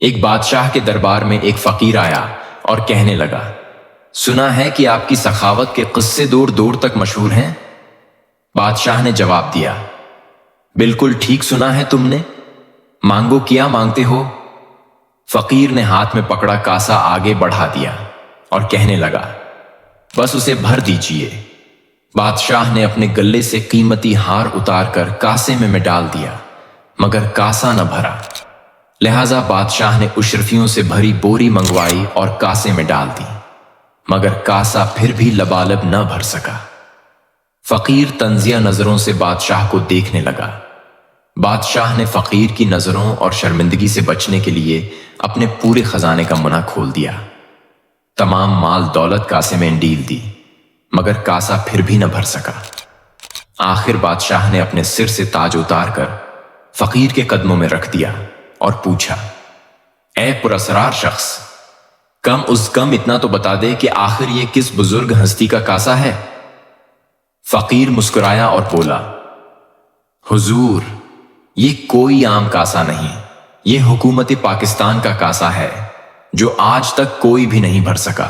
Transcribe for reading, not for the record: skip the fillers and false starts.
ایک بادشاہ کے دربار میں ایک فقیر آیا اور کہنے لگا، سنا ہے کہ آپ کی سخاوت کے قصے دور دور تک مشہور ہیں۔ بادشاہ نے جواب دیا، بالکل ٹھیک سنا ہے تم نے، مانگو کیا مانگتے ہو؟ فقیر نے ہاتھ میں پکڑا کاسا آگے بڑھا دیا اور کہنے لگا، بس اسے بھر دیجئے۔ بادشاہ نے اپنے گلے سے قیمتی ہار اتار کر کاسے میں ڈال دیا، مگر کاسا نہ بھرا۔ لہذا بادشاہ نے اشرفیوں سے بھری بوری منگوائی اور کاسے میں ڈال دی، مگر کاسا پھر بھی لبالب نہ بھر سکا۔ فقیر طنزیہ نظروں سے بادشاہ کو دیکھنے لگا۔ بادشاہ نے فقیر کی نظروں اور شرمندگی سے بچنے کے لیے اپنے پورے خزانے کا منہ کھول دیا۔ تمام مال دولت کاسے میں ڈیل دی، مگر کاسا پھر بھی نہ بھر سکا۔ آخر بادشاہ نے اپنے سر سے تاج اتار کر فقیر کے قدموں میں رکھ دیا اور پوچھا، اے پراسرار شخص، کم از کم اتنا تو بتا دے کہ آخر یہ کس بزرگ ہستی کا کاسا ہے؟ فقیر مسکرایا اور بولا، حضور، یہ کوئی عام کاسا نہیں، یہ حکومت پاکستان کا کاسا ہے جو آج تک کوئی بھی نہیں بھر سکا۔